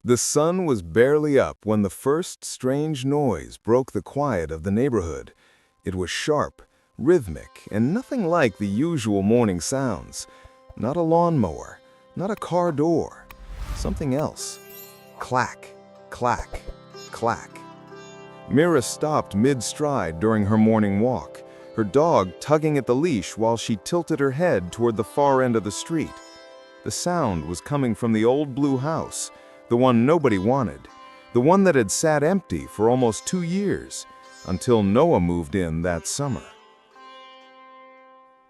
The sun was barely up when the first strange noise broke the quiet of the neighborhood. It was sharp, rhythmic, and nothing like the usual morning sounds. Not a lawnmower, not a car door. Something else. Clack, clack, clack. Mira stopped mid-stride during her morning walk, her dog tugging at the leash while she tilted her head toward the far end of the street. The sound was coming from the old blue house, the one nobody wanted, the one that had sat empty for almost 2 years, until Noah moved in that summer.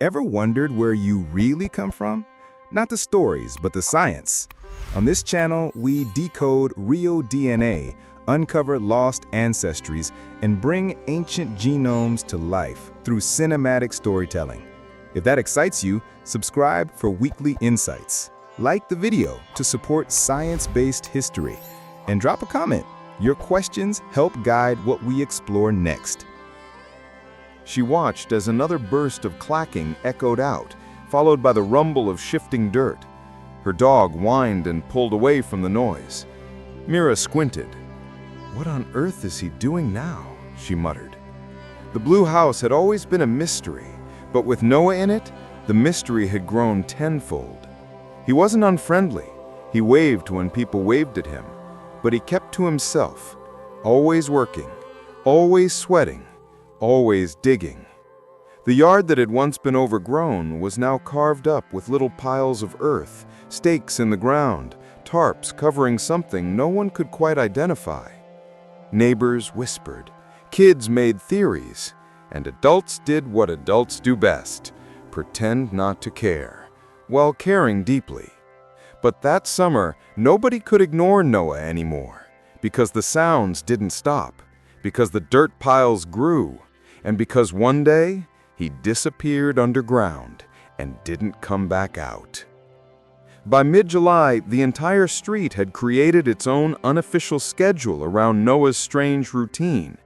Ever wondered where you really come from? Not the stories, but the science. On this channel, we decode real DNA, uncover lost ancestries, and bring ancient genomes to life through cinematic storytelling. If that excites you, subscribe for weekly insights. Like the video to support science-based history, and drop a comment. Your questions help guide what we explore next. She watched as another burst of clacking echoed out, followed by the rumble of shifting dirt. Her dog whined and pulled away from the noise. Mira squinted. "What on earth is he doing now?" she muttered. The blue house had always been a mystery, but with Noah in it, the mystery had grown tenfold. He wasn't unfriendly. He waved when people waved at him, but he kept to himself, always working, always sweating, always digging. The yard that had once been overgrown was now carved up with little piles of earth, stakes in the ground, tarps covering something no one could quite identify. Neighbors whispered, kids made theories, and adults did what adults do best, pretend not to care, while caring deeply. But that summer, nobody could ignore Noah anymore, because the sounds didn't stop, because the dirt piles grew, and because one day, he disappeared underground and didn't come back out. By mid-July, the entire street had created its own unofficial schedule around Noah's strange routine.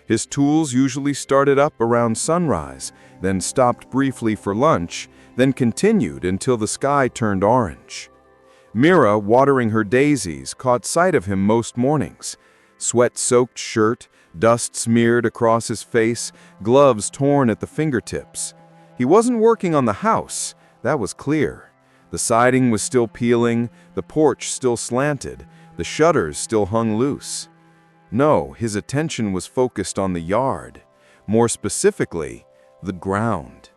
His tools usually started up around sunrise, then stopped briefly for lunch, then continued until the sky turned orange. Mira, watering her daisies, caught sight of him most mornings. Sweat-soaked shirt, dust smeared across his face, gloves torn at the fingertips. He wasn't working on the house, that was clear. The siding was still peeling, the porch still slanted, the shutters still hung loose. No, his attention was focused on the yard, more specifically, the ground.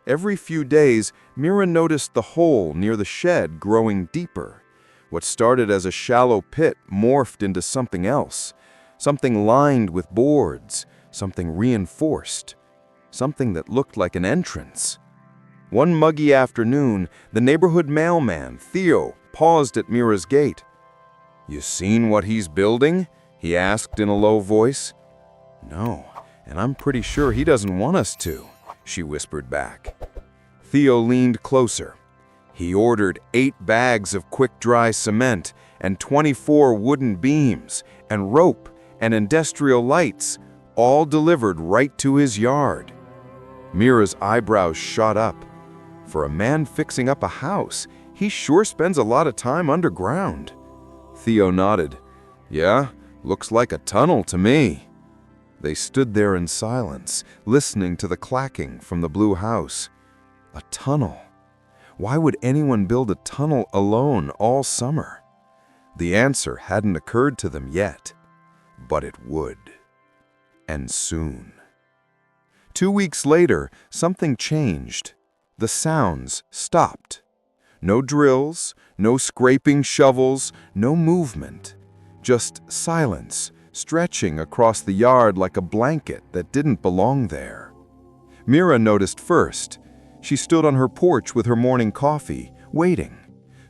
Every few days, Mira noticed the hole near the shed growing deeper. What started as a shallow pit morphed into something else, something lined with boards, something reinforced, something that looked like an entrance. One muggy afternoon, the neighborhood mailman, Theo, paused at Mira's gate. "You seen what he's building?" he asked in a low voice. "No, and I'm pretty sure he doesn't want us to," she whispered back. Theo leaned closer. He ordered 8 bags of quick-dry cement and 24 wooden beams and rope and industrial lights, all delivered right to his yard. Mira's eyebrows shot up. For a man fixing up a house, he sure spends a lot of time underground. Theo nodded. "Yeah, looks like a tunnel to me." They stood there in silence, listening to the clacking from the blue house. A tunnel. Why would anyone build a tunnel alone all summer? The answer hadn't occurred to them yet, but it would. And soon. 2 weeks later, something changed. The sounds stopped. No drills, no scraping shovels, no movement. Just silence, stretching across the yard like a blanket that didn't belong there. Mira noticed first. She stood on her porch with her morning coffee, waiting.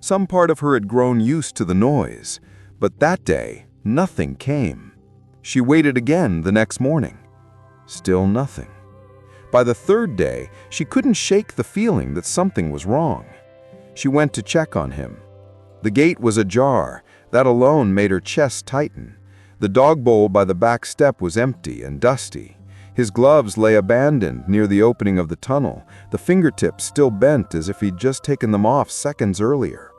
Some part of her had grown used to the noise, but that day, nothing came. She waited again the next morning. Still nothing. By the third day, she couldn't shake the feeling that something was wrong. She went to check on him. The gate was ajar. That alone made her chest tighten. The dog bowl by the back step was empty and dusty. His gloves lay abandoned near the opening of the tunnel, the fingertips still bent as if he'd just taken them off seconds earlier.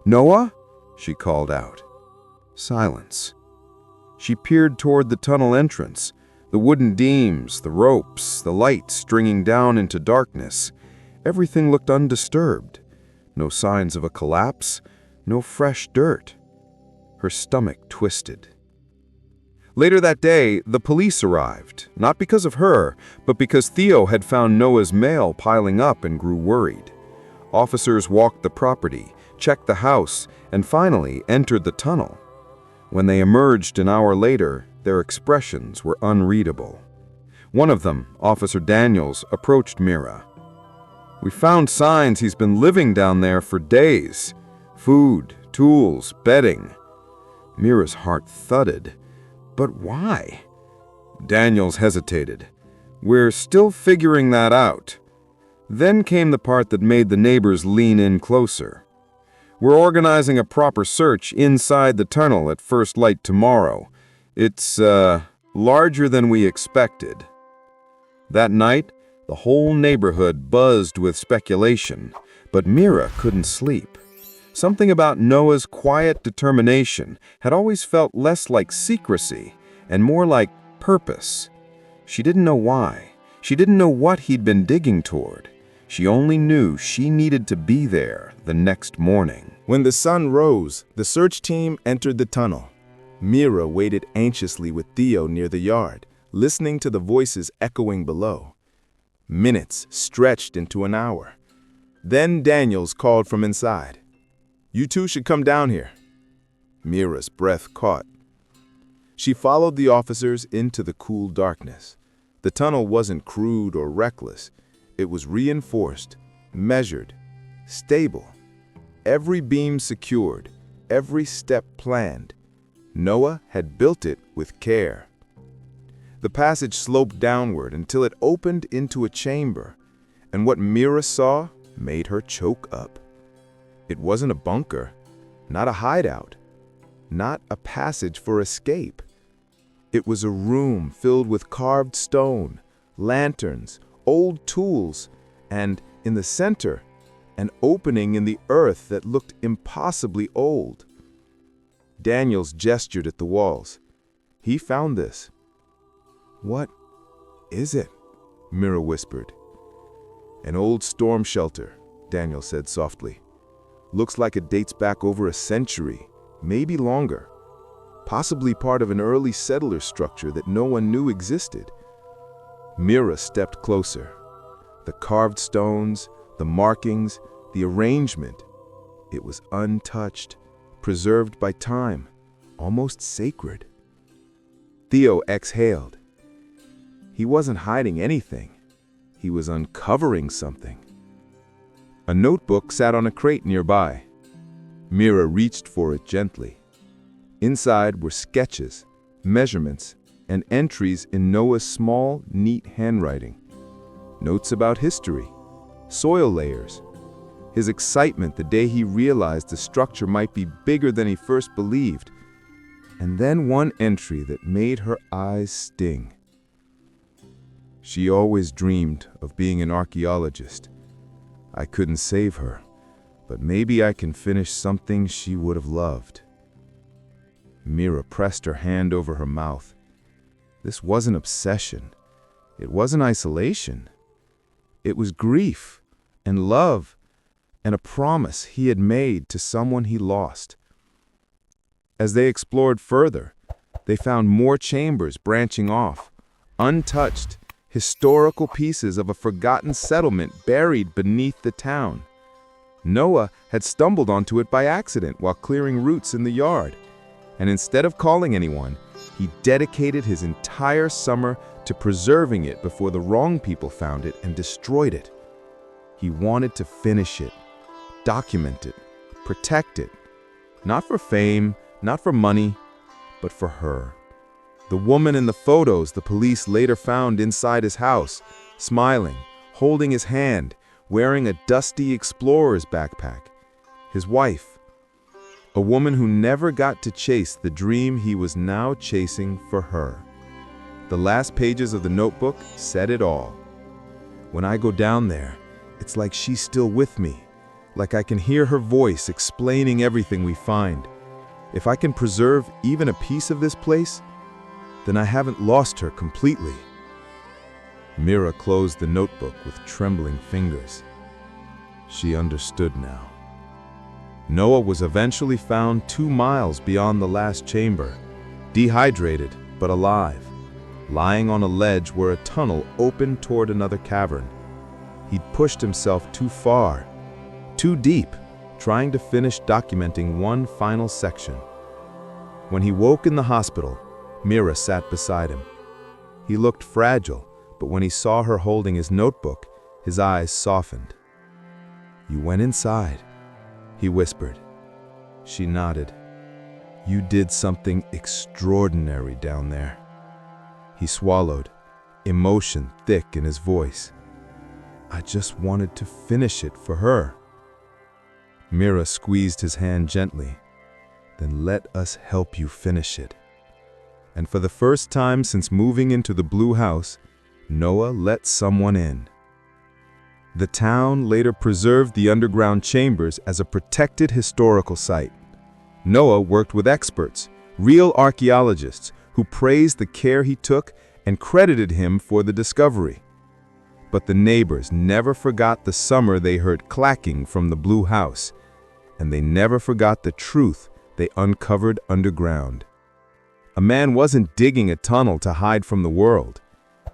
"Noah?" she called out. Silence. She peered toward the tunnel entrance, the wooden beams, the ropes, the light stringing down into darkness. Everything looked undisturbed. No signs of a collapse, no fresh dirt. Her stomach twisted. Later that day, the police arrived, not because of her, but because Theo had found Noah's mail piling up and grew worried. Officers walked the property, checked the house, and finally entered the tunnel. When they emerged an hour later, their expressions were unreadable. One of them, Officer Daniels, approached Mira. "We found signs he's been living down there for days. Food, tools, bedding." Mira's heart thudded. But why? Daniels hesitated. "We're still figuring that out." Then came the part that made the neighbors lean in closer. "We're organizing a proper search inside the tunnel at first light tomorrow. It's, larger than we expected." That night, the whole neighborhood buzzed with speculation, but Mira couldn't sleep. Something about Noah's quiet determination had always felt less like secrecy and more like purpose. She didn't know why. She didn't know what he'd been digging toward. She only knew she needed to be there the next morning. When the sun rose, the search team entered the tunnel. Mira waited anxiously with Theo near the yard, listening to the voices echoing below. Minutes stretched into an hour. Then Daniels called from inside. "You two should come down here." Mira's breath caught. She followed the officers into the cool darkness. The tunnel wasn't crude or reckless. It was reinforced, measured, stable. Every beam secured, every step planned. Noah had built it with care. The passage sloped downward until it opened into a chamber, and what Mira saw made her choke up. It wasn't a bunker, not a hideout, not a passage for escape. It was a room filled with carved stone, lanterns, old tools, and, in the center, an opening in the earth that looked impossibly old. Daniels gestured at the walls. He found this. "What is it?" Mira whispered. "An old storm shelter," Daniel said softly. "Looks like it dates back over a century, maybe longer. Possibly part of an early settler structure that no one knew existed." Mira stepped closer. The carved stones, the markings, the arrangement. It was untouched, preserved by time, almost sacred. Theo exhaled. He wasn't hiding anything. He was uncovering something. A notebook sat on a crate nearby. Mira reached for it gently. Inside were sketches, measurements, and entries in Noah's small, neat handwriting. Notes about history, soil layers, his excitement the day he realized the structure might be bigger than he first believed, and then one entry that made her eyes sting. "She always dreamed of being an archaeologist. I couldn't save her, but maybe I can finish something she would have loved." Mira pressed her hand over her mouth. This wasn't obsession. It wasn't isolation. It was grief and love and a promise he had made to someone he lost. As they explored further, they found more chambers branching off, untouched, historical pieces of a forgotten settlement buried beneath the town. Noah had stumbled onto it by accident while clearing roots in the yard, and instead of calling anyone, he dedicated his entire summer to preserving it before the wrong people found it and destroyed it. He wanted to finish it, document it, protect it, not for fame, not for money, but for her. The woman in the photos the police later found inside his house, smiling, holding his hand, wearing a dusty explorer's backpack. His wife, a woman who never got to chase the dream he was now chasing for her. The last pages of the notebook said it all. "When I go down there, it's like she's still with me, like I can hear her voice explaining everything we find. If I can preserve even a piece of this place, then I haven't lost her completely. Mira closed the notebook with trembling fingers. She understood now. Noah was eventually found 2 miles beyond the last chamber, dehydrated but alive, lying on a ledge where a tunnel opened toward another cavern. He'd pushed himself too far, too deep, trying to finish documenting one final section. When he woke in the hospital, Mira sat beside him. He looked fragile, but when he saw her holding his notebook, his eyes softened. "You went inside," he whispered. She nodded. "You did something extraordinary down there." He swallowed, emotion thick in his voice. "I just wanted to finish it for her." Mira squeezed his hand gently. "Then let us help you finish it." And for the first time since moving into the blue house, Noah let someone in. The town later preserved the underground chambers as a protected historical site. Noah worked with experts, real archaeologists, who praised the care he took and credited him for the discovery. But the neighbors never forgot the summer they heard clacking from the blue house, and they never forgot the truth they uncovered underground. A man wasn't digging a tunnel to hide from the world.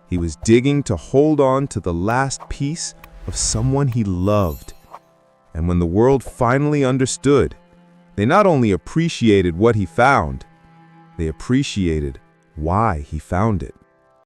He was digging to hold on to the last piece of someone he loved. And when the world finally understood, they not only appreciated what he found, they appreciated why he found it.